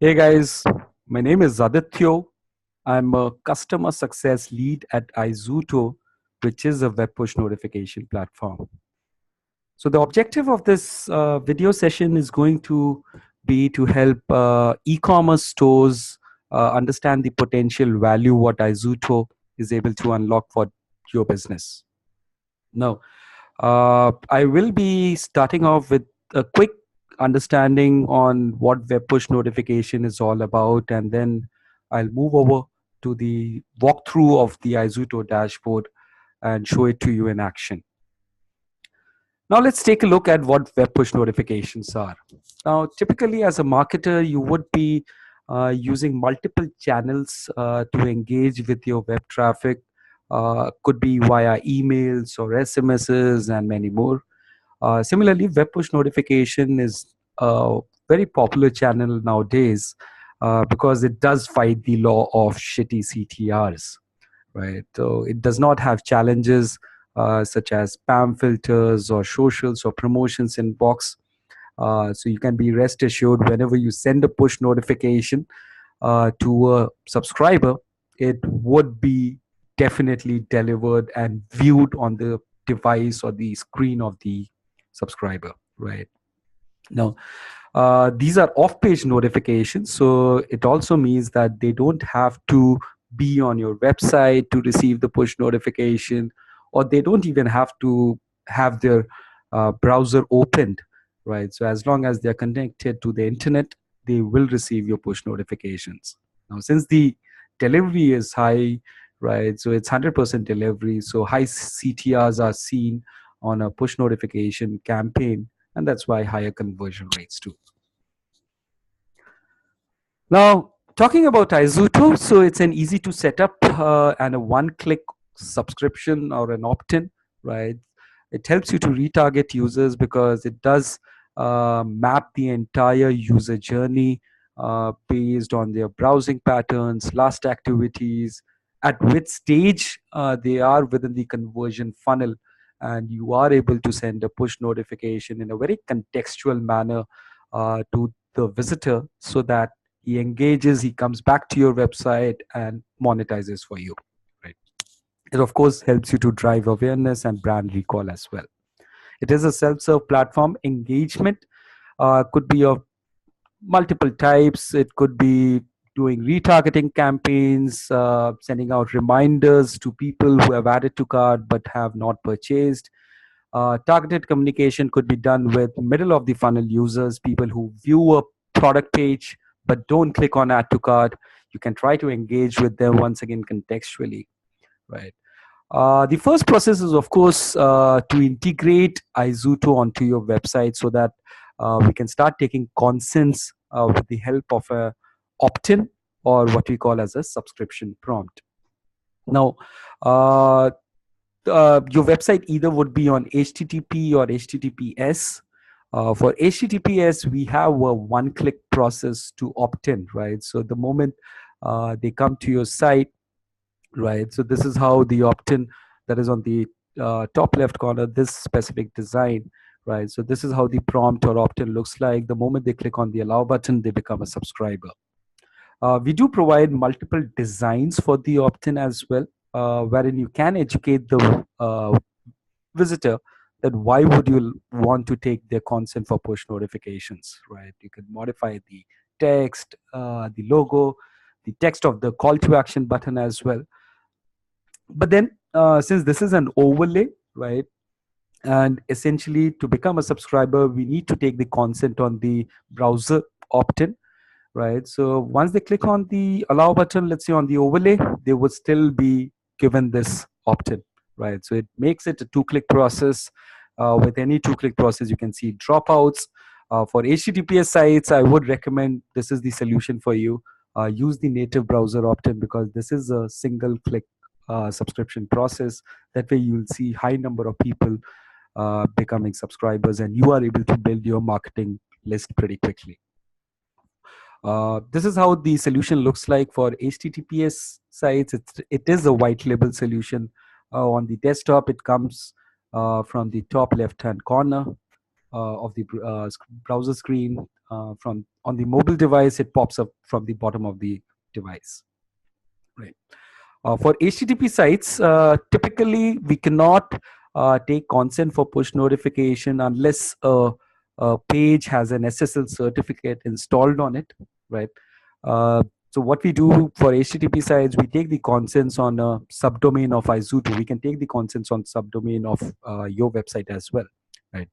Hey guys, my name is Adityo. I'm a customer success lead at iZooto, which is a web push notification platform. So the objective of this video session is going to be to help e-commerce stores understand the potential value what iZooto is able to unlock for your business. Now, I will be starting off with a quick understanding on what web push notification is all about, and then I'll move over to the walkthrough of the iZooto dashboard and show it to you in action. Now let's take a look at what web push notifications are. Now, typically as a marketer, you would be using multiple channels to engage with your web traffic. Could be via emails or SMSs and many more. Similarly, web push notification is a very popular channel nowadays because it does fight the law of shitty CTRs, right? So it does not have challenges such as spam filters or socials or promotions inbox. So you can be rest assured whenever you send a push notification to a subscriber, it would be definitely delivered and viewed on the device or the screen of the subscriber, right? Now, these are off-page notifications, so it also means that they don't have to be on your website to receive the push notification, or they don't even have to have their browser opened, right? So as long as they're connected to the internet, they will receive your push notifications. Now, since the delivery is high, right, so it's 100% delivery, so high CTRs are seen on a push notification campaign, and that's why higher conversion rates too. Now, talking about iZooto, so it's an easy to set up and a one-click subscription or an opt-in, right? It helps you to retarget users because it does map the entire user journey based on their browsing patterns, last activities, at which stage they are within the conversion funnel, and you are able to send a push notification in a very contextual manner to the visitor so that he engages, he comes back to your website and monetizes for you, right? It of course helps you to drive awareness and brand recall as well. It is a self-serve platform. Engagement could be of multiple types. It could be doing retargeting campaigns, sending out reminders to people who have added to cart but have not purchased. Targeted communication could be done with middle of the funnel users, people who view a product page but don't click on add to cart. You can try to engage with them once again contextually, right? The first process is, of course, to integrate iZooto onto your website so that we can start taking consents with the help of a opt-in or what we call as a subscription prompt. Now, your website either would be on HTTP or HTTPS. For HTTPS, we have a one-click process to opt in, right? So the moment they come to your site, right? So this is how the opt-in that is on the top left corner, this specific design, right? So this is how the prompt or opt-in looks like. The moment they click on the allow button, they become a subscriber. We do provide multiple designs for the opt-in as well, wherein you can educate the visitor that why would you want to take their consent for push notifications, right? You can modify the text, the logo, the text of the call to action button as well. But then since this is an overlay, right, and essentially to become a subscriber, we need to take the consent on the browser opt-in, right? So once they click on the allow button, let's say on the overlay, they would still be given this opt-in, right? So it makes it a two-click process. With any two-click process, you can see dropouts. For HTTPS sites, I would recommend this is the solution for you. Use the native browser opt-in because this is a single-click subscription process. That way you'll see high number of people becoming subscribers and you are able to build your marketing list pretty quickly. This is how the solution looks like for HTTPS sites. It is a white label solution. On the desktop, it comes from the top left-hand corner of the browser screen. from on the mobile device, it pops up from the bottom of the device. Right. For HTTP sites, typically we cannot take consent for push notification unless a page has an SSL certificate installed on it, right? So what we do for HTTP sites, we take the consents on a subdomain of iZooto. We can take the consents on subdomain of your website as well, right?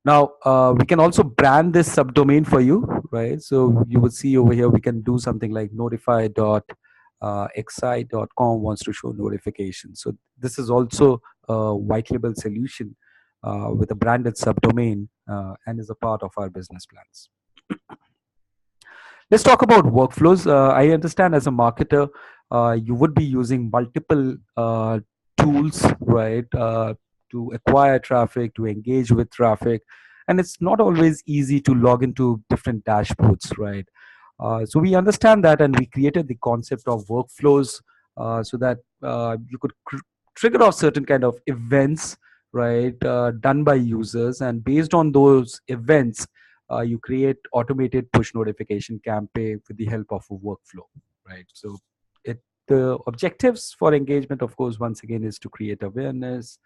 Now, we can also brand this subdomain for you, right? So you would see over here, we can do something like notify.xi.com wants to show notifications. So this is also a white label solution with a branded subdomain and is a part of our business plans. Let's talk about workflows. I understand as a marketer, you would be using multiple tools, right, to acquire traffic, to engage with traffic. And it's not always easy to log into different dashboards, right? So we understand that, and we created the concept of workflows so that you could trigger off certain kind of events, right, done by users. And based on those events, you create automated push notification campaign with the help of a workflow, right? So the objectives for engagement, of course, once again, is to create awareness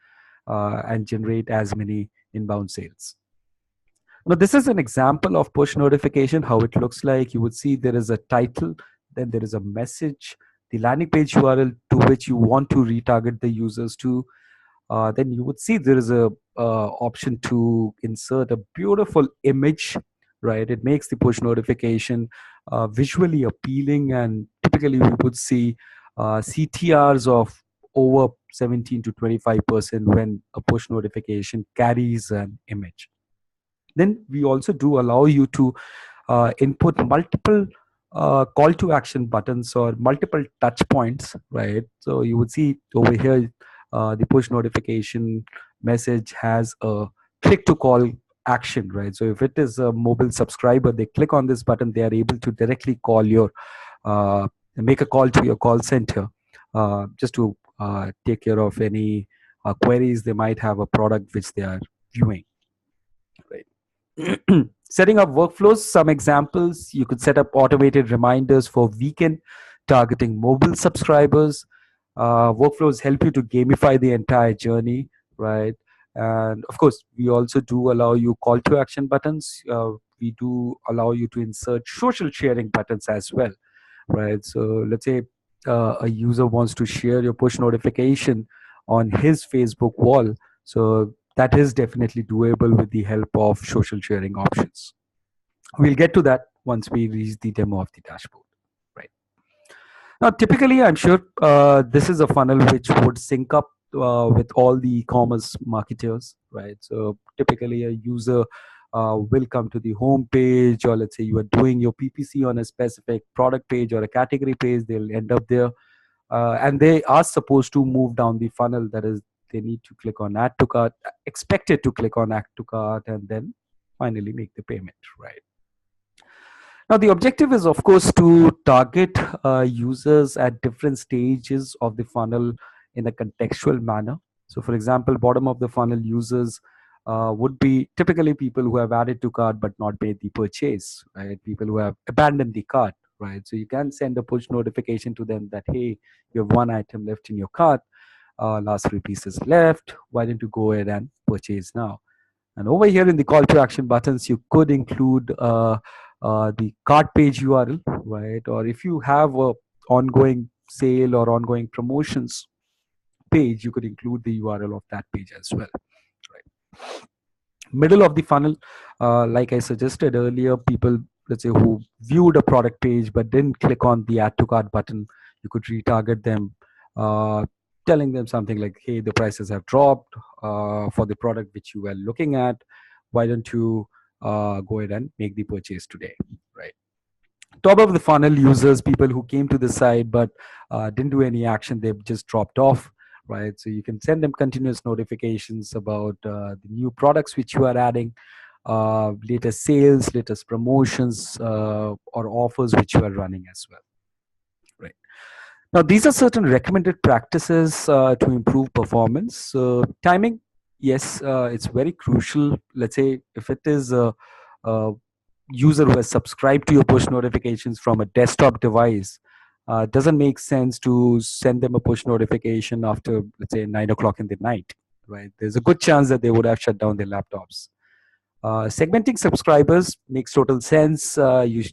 and generate as many inbound sales. Now, this is an example of push notification, how it looks like. You would see there is a title, then there is a message, the landing page URL to which you want to retarget the users to. Then you would see there is a option to insert a beautiful image, right? It makes the push notification visually appealing, and typically we would see CTRs of over 17 to 25% when a push notification carries an image. Then we also do allow you to input multiple call to action buttons or multiple touch points, right? So you would see over here, the push notification message has a click to call action, right? So if it is a mobile subscriber, they click on this button, they are able to directly call your, make a call to your call center just to take care of any queries they might have a product which they are viewing, right? Setting up workflows, some examples: you could set up automated reminders for weekend targeting mobile subscribers. Workflows help you to gamify the entire journey, right? And of course, we also do allow you call to action buttons. We do allow you to insert social sharing buttons as well, right? So let's say a user wants to share your push notification on his Facebook wall. So that is definitely doable with the help of social sharing options. We'll get to that once we reach the demo of the dashboard, right? Now, typically, I'm sure this is a funnel which would sync up with all the e-commerce marketers, right? So typically a user will come to the home page, or let's say you are doing your PPC on a specific product page or a category page, they'll end up there. And they are supposed to move down the funnel. That is, they need to click on add to cart, expected to click on add to cart, and then finally make the payment, right? Now, the objective is, of course, to target users at different stages of the funnel in a contextual manner. So, for example, bottom of the funnel users would be typically people who have added to cart but not made the purchase, right? People who have abandoned the cart, right? So you can send a push notification to them that, hey, you have one item left in your cart, last 3 pieces left. Why don't you go ahead and purchase now? And over here in the call to action buttons, you could include the cart page URL, right? Or if you have a ongoing sale or ongoing promotions page, you could include the URL of that page as well, right? Middle of the funnel, like I suggested earlier, people, let's say, who viewed a product page but didn't click on the add to cart button, you could retarget them, telling them something like, hey, the prices have dropped for the product which you were looking at. Why don't you go ahead and make the purchase today, right? Top of the funnel users, people who came to the site but didn't do any action, they just dropped off, right? So you can send them continuous notifications about the new products which you are adding, latest sales, latest promotions, or offers which you are running as well, right? Now, these are certain recommended practices to improve performance. Timing, yes, it's very crucial. Let's say if it is user who has subscribed to your push notifications from a desktop device, doesn't make sense to send them a push notification after, let's say, 9 o'clock in the night, right? There's a good chance that they would have shut down their laptops. Segmenting subscribers makes total sense. You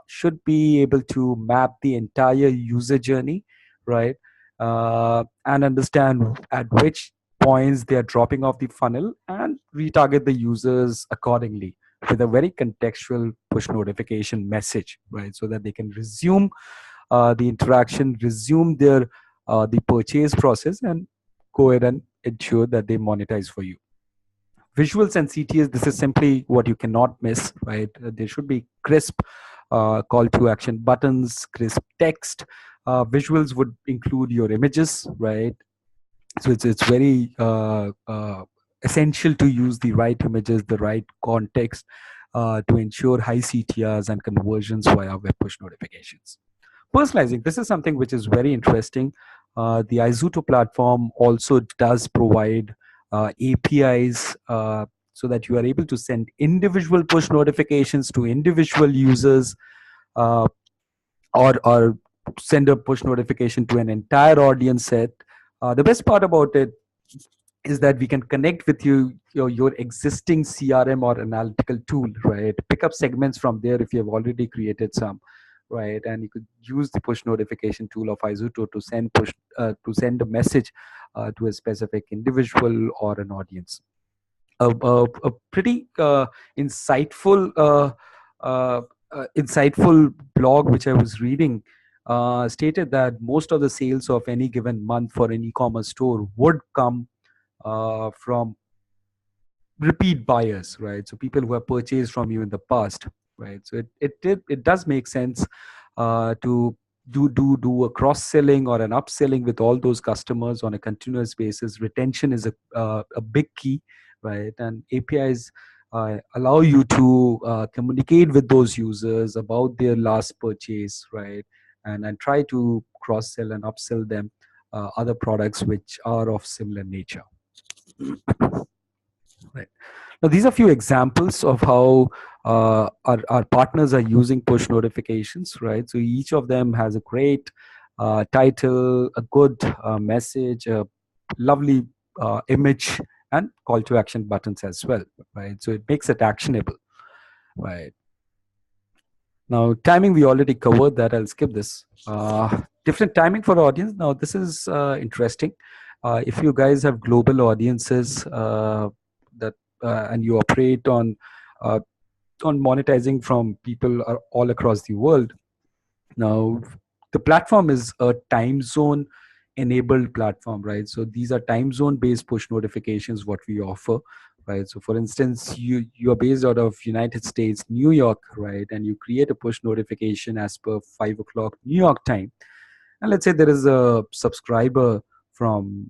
should be able to map the entire user journey, right? And understand at which points they are dropping off the funnel and retarget the users accordingly with a very contextual push notification message, right? So that they can resume the interaction, resume their the purchase process, and go ahead and ensure that they monetize for you. Visuals and CTAs, this is simply what you cannot miss, right? There should be crisp call to action buttons, crisp text. Visuals would include your images, right? So it's very essential to use the right images, the right context to ensure high CTRs and conversions via web push notifications. Personalizing, this is something which is very interesting. The iZooto platform also does provide APIs so that you are able to send individual push notifications to individual users, uh, or send a push notification to an entire audience set. The best part about it is that we can connect with your existing CRM or analytical tool, right? Pick up segments from there if you have already created some, right? And you could use the push notification tool of iZooto to send a message to a specific individual or an audience. A pretty insightful insightful blog which I was reading stated that most of the sales of any given month for an e-commerce store would come from repeat buyers, right? So people who have purchased from you in the past, right? So it does make sense to do a cross selling or an upselling with all those customers on a continuous basis. Retention is a big key, right? And APIs allow you to communicate with those users about their last purchase, right? And try to cross sell and upsell them other products which are of similar nature. Right. Now, these are a few examples of how our partners are using push notifications, right? So each of them has a great title, a good message, a lovely image, and call to action buttons as well, right? So it makes it actionable, right? Now, timing, we already covered that. I'll skip this. Different timing for audience. Now, this is interesting. If you guys have global audiences and you operate on monetizing from people all across the world, now the platform is a time zone enabled platform, right? So these are time zone based push notifications what we offer, right? So for instance, you are based out of United States, New York, right? And you create a push notification as per 5 o'clock New York time, and let's say there is a subscriber from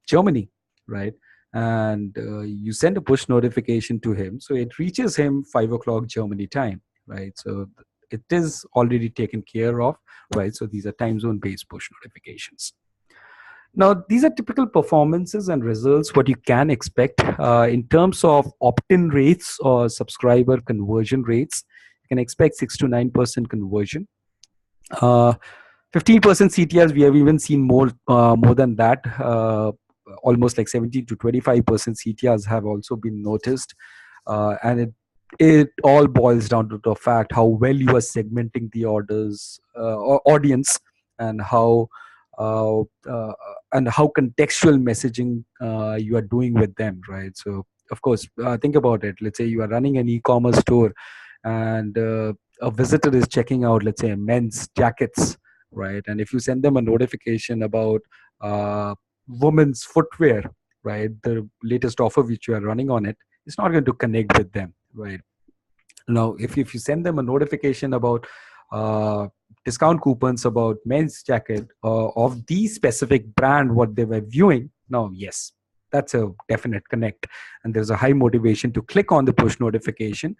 Germany, right? And you send a push notification to him, so it reaches him 5 o'clock Germany time, right? So it is already taken care of, right? So these are time zone based push notifications. Now, these are typical performances and results what you can expect in terms of opt-in rates or subscriber conversion rates. You can expect 6 to 9% conversion. 15% CTRs, we have even seen more than that. Almost like 70 to 25% CTRs have also been noticed, and it all boils down to the fact how well you are segmenting the audience, and how contextual messaging you are doing with them, right? So of course, think about it. Let's say you are running an e-commerce store, and a visitor is checking out, let's say, men's jackets, right? And if you send them a notification about women's footwear, right, the latest offer which you are running on it, it's not going to connect with them, right? Now, if you send them a notification about discount coupons about men's jacket of the specific brand what they were viewing, now yes, that's a definite connect, and there's a high motivation to click on the push notification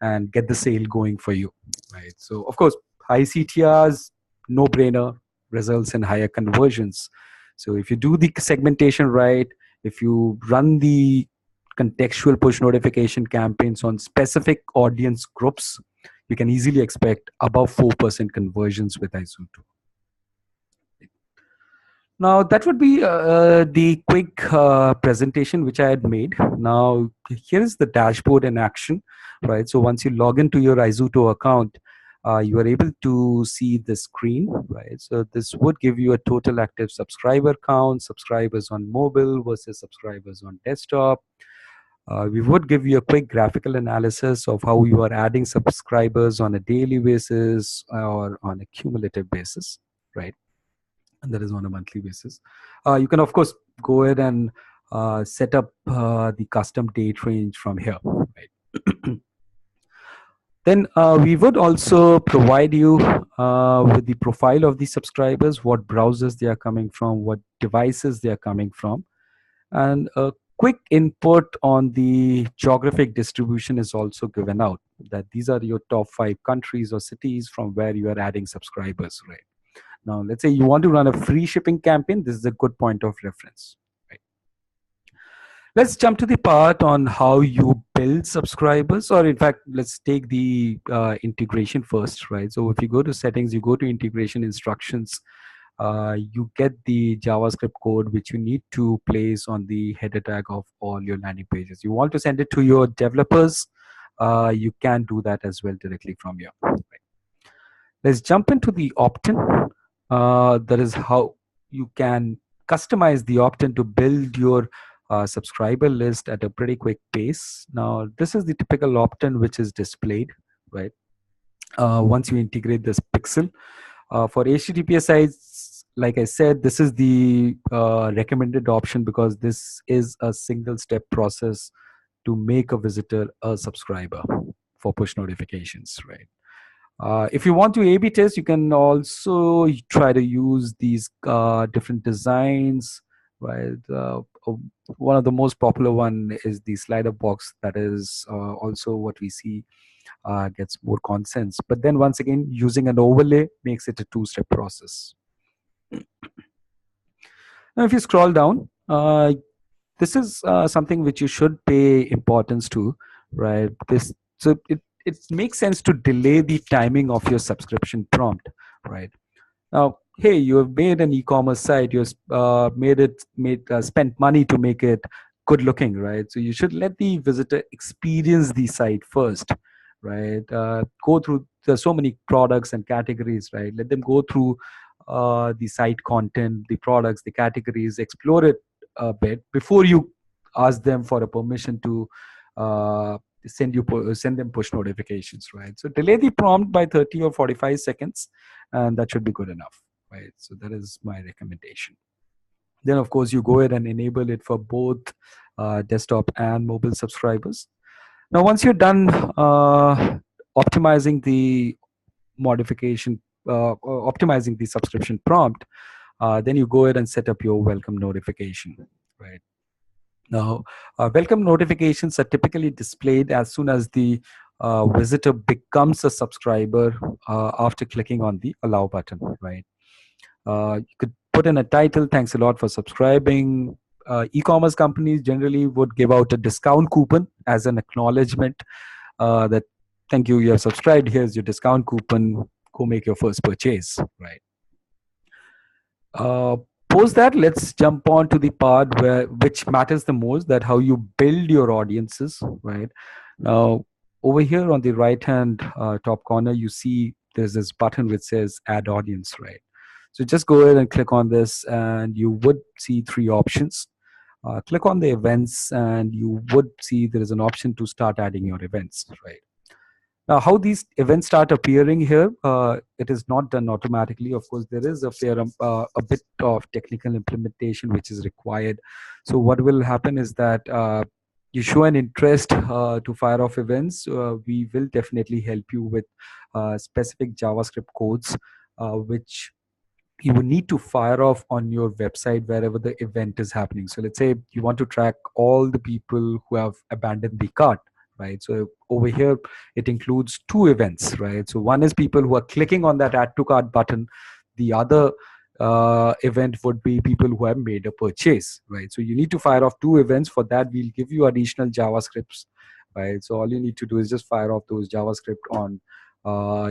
and get the sale going for you, right? So of course, high CTRs, no brainer, results in higher conversions. So if you do the segmentation right, if you run the contextual push notification campaigns on specific audience groups, you can easily expect above 4% conversions with iZooto. Now, that would be the quick presentation which I had made. Now, here is the dashboard in action, right? So once you log into your iZooto account, you are able to see the screen, right? So this would give you a total active subscriber count, subscribers on mobile versus subscribers on desktop. We would give you a quick graphical analysis of how you are adding subscribers on a daily basis or on a cumulative basis, right? And that is on a monthly basis. You can, of course, go ahead and set up the custom date range from here, right? Then we would also provide you with the profile of the subscribers, what browsers they are coming from, what devices they are coming from, and a quick input on the geographic distribution is also given out, that these are your top 5 countries or cities from where you are adding subscribers, right? Now, let's say you want to run a free shipping campaign. This is a good point of reference, right? Let's jump to the part on how you build subscribers, or in fact, let's take the integration first, right? So if you go to settings, you go to integration instructions, you get the JavaScript code which you need to place on the header tag of all your landing pages. You want to send it to your developers, you can do that as well directly from here. Right? Let's jump into the opt-in. That is how you can customize the opt-in to build your subscriber list at a pretty quick pace. Now, this is the typical opt-in which is displayed, right? Once you integrate this pixel. For HTTPS sites, like I said, this is the recommended option because this is a single step process to make a visitor a subscriber for push notifications, right? If you want to A/B test, you can also try to use these different designs, right? One of the most popular one is the slider box. That is also what we see gets more consents. But then once again, using an overlay makes it a 2-step process. Now, if you scroll down, this is something which you should pay importance to, right? So it makes sense to delay the timing of your subscription prompt, right? Now, hey, you have made an e-commerce site, you spent money to make it good looking, right? So you should let the visitor experience the site first, right? Go through, there's so many products and categories, right? Let them go through the site content, the products, the categories, explore it a bit before you ask them for a permission to send them push notifications, right? So delay the prompt by 30 or 45 seconds, and that should be good enough, right? So that is my recommendation. Then, of course, you go ahead and enable it for both desktop and mobile subscribers. Now, once you're done optimizing the optimizing the subscription prompt, then you go ahead and set up your welcome notification, right? Now, welcome notifications are typically displayed as soon as the visitor becomes a subscriber after clicking on the allow button, right? You could put in a title, thanks a lot for subscribing. E-commerce companies generally would give out a discount coupon as an acknowledgement that thank you, you have subscribed, here's your discount coupon, go make your first purchase, right? Post that, let's jump on to the part which matters the most, that how you build your audiences, right? Now, over here on the right hand top corner, you see there's this button which says add audience, right? So just go ahead and click on this and you would see 3 options. Click on the events and you would see there is an option to start adding your events, right? Now, how these events start appearing here, it is not done automatically. Of course, there is a bit of technical implementation which is required. So what will happen is that you show an interest to fire off events. We will definitely help you with specific JavaScript codes, which you would need to fire off on your website wherever the event is happening. So let's say you want to track all the people who have abandoned the cart, right? So over here, it includes 2 events, right? So one is people who are clicking on that add to cart button. The other event would be people who have made a purchase, right? So you need to fire off 2 events. For that, we'll give you additional JavaScripts, right? So all you need to do is just fire off those JavaScript on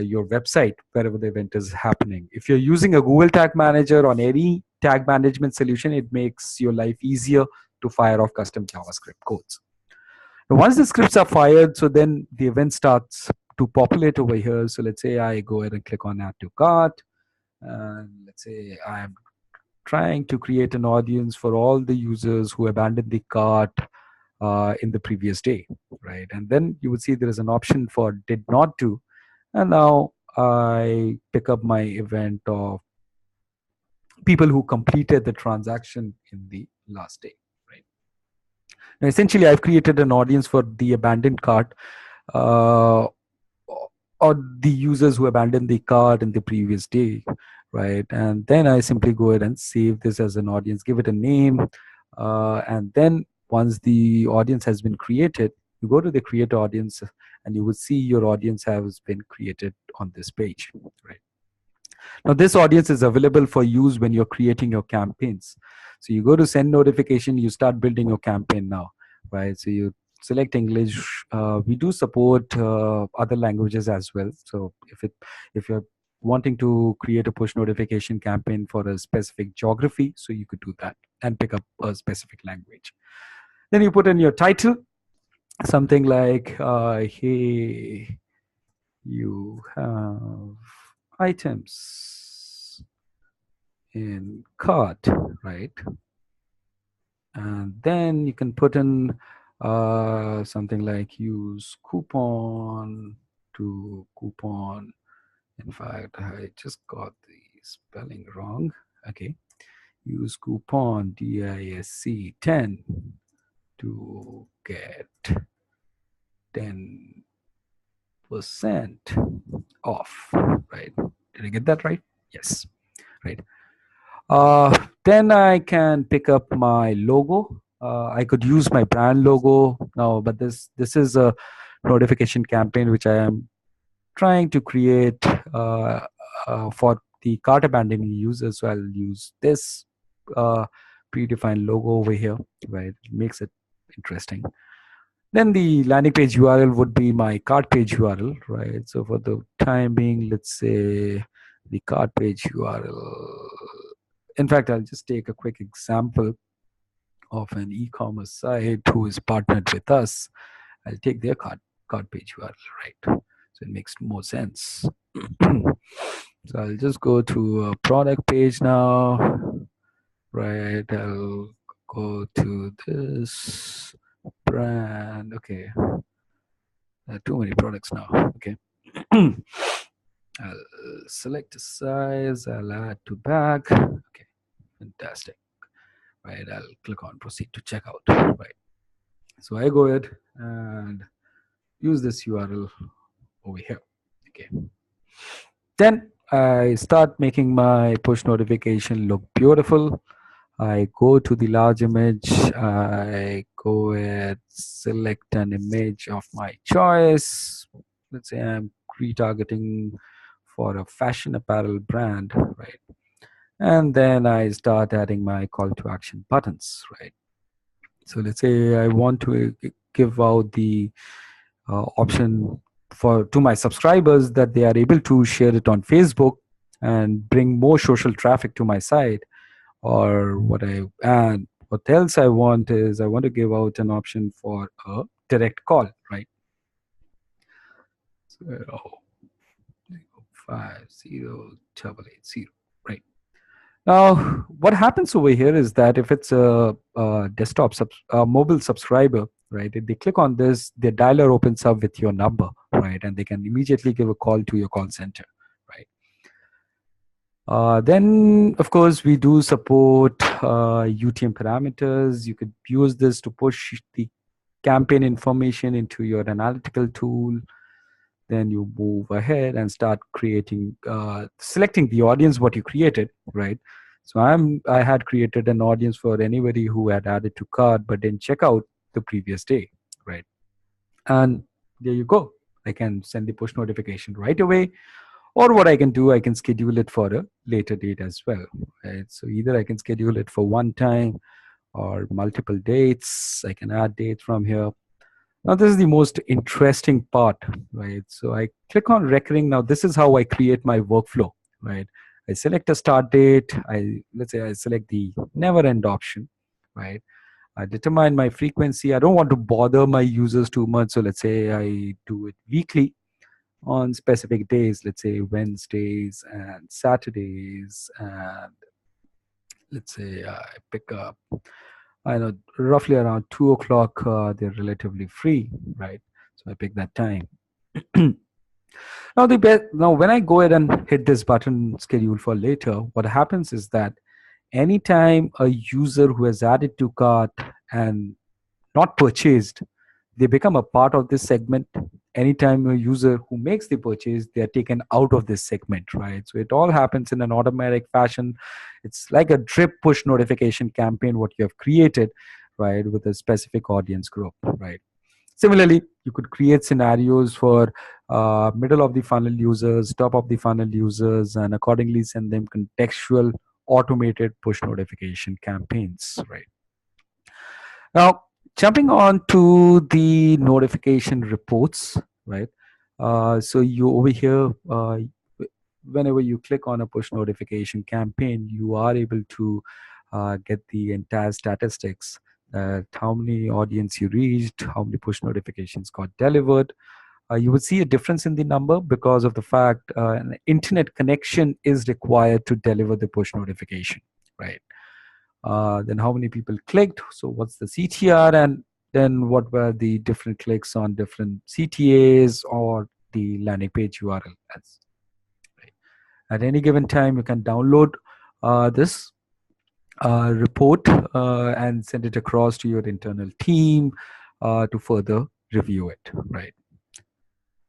your website wherever the event is happening. If you're using a Google Tag Manager or any tag management solution, it makes your life easier to fire off custom JavaScript codes. Now, once the scripts are fired, so then the event starts to populate over here. So let's say I go ahead and click on add to cart. And let's say I'm trying to create an audience for all the users who abandoned the cart in the previous day, right? And then you would see there is an option for did not do. And now I pick up my event of people who completed the transaction in the last day, right? Now, essentially, I've created an audience for the abandoned cart uh, or the users who abandoned the cart in the previous day, right? And then I simply go ahead and save this as an audience, give it a name, and then once the audience has been created, you go to the create audience, and you will see your audience has been created on this page, right? Now, this audience is available for use when you're creating your campaigns. So you go to send notification, you start building your campaign now, right? So you select English. We do support other languages as well. So if you're wanting to create a push notification campaign for a specific geography, so you could do that and pick up a specific language. Then you put in your title, something like, hey, you have items in cart, right? And then you can put in something like use coupon to coupon. In fact, I just got the spelling wrong. Okay. Use coupon DISC 10 to get 10% off, right? Did I get that right? Yes, right. Then I can pick up my logo. I could use my brand logo now, but this is a notification campaign which I am trying to create for the cart abandoning users. So I'll use this predefined logo over here, right? It makes it interesting. Then the landing page URL would be my cart page URL, right? So for the time being, let's say the cart page URL. In fact, I'll just take a quick example of an e-commerce site who is partnered with us. I'll take their cart page URL, right? So it makes more sense. So I'll just go to a product page now, right? I'll go to this brand. Okay, there are too many products now. Okay. I'll select a size. I'll add to bag. Okay, fantastic. Right, I'll click on proceed to checkout. Right. So I go ahead and use this URL over here. Okay. Then I start making my push notification look beautiful. I go to the large image. I go and select an image of my choice. Let's say I'm retargeting for a fashion apparel brand, right? And then I start adding my call to action buttons, right? So let's say I want to give out the option to my subscribers that they are able to share it on Facebook and bring more social traffic to my site. Or what else I want is I want to give out an option for a direct call, right? So 508880, right? Now, what happens over here is that if it's a mobile subscriber, right, if they click on this, the dialer opens up with your number, right, and they can immediately give a call to your call center, right? Then, of course, we do support UTM parameters. You could use this to push the campaign information into your analytical tool. Then you move ahead and start creating, selecting the audience what you created, right? So I had created an audience for anybody who had added to cart but didn't check out the previous day, right? And there you go. I can send the push notification right away, Or what I can do, I can schedule it for a later date as well, right? So either I can schedule it for one time or multiple dates. I can add dates from here. Now, this is the most interesting part, right? So I click on recurring. Now, this is how I create my workflow, right? I select a start date. Let's say I select the never end option, right? I determine my frequency. I don't want to bother my users too much. So let's say I do it weekly on specific days, let's say Wednesdays and Saturdays. And let's say I pick up, I know roughly around 2 o'clock, they're relatively free, right? So I pick that time. Now when I go ahead and hit this button schedule for later, what happens is that anytime a user who has added to cart and not purchased, they become a part of this segment. Anytime a user who makes the purchase, they are taken out of this segment, right? So it all happens in an automatic fashion. It's like a drip push notification campaign what you have created, right, with a specific audience group, right? Similarly, you could create scenarios for middle of the funnel users, top of the funnel users, and accordingly send them contextual automated push notification campaigns, right? Now, jumping on to the notification reports, right? So you over here, whenever you click on a push notification campaign, you are able to get the entire statistics, how many audience you reached, how many push notifications got delivered. You would see a difference in the number because of the fact an internet connection is required to deliver the push notification, right? Then how many people clicked, so what's the CTR, and then what were the different clicks on different CTAs or the landing page URL. Right. At any given time, you can download this report and send it across to your internal team to further review it, right?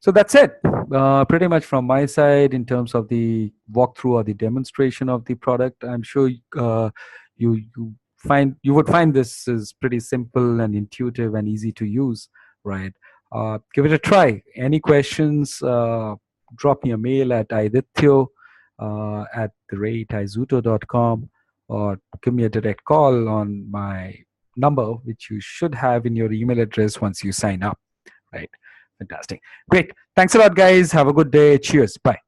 So that's it, pretty much from my side in terms of the walkthrough or the demonstration of the product. I'm sure you would find this is pretty simple and intuitive and easy to use, right? Give it a try. Any questions? Drop me a mail at idithyo at the rate iZooto.com, or give me a direct call on my number, which you should have in your email address once you sign up, right? Fantastic. Great. Thanks a lot, guys. Have a good day. Cheers. Bye.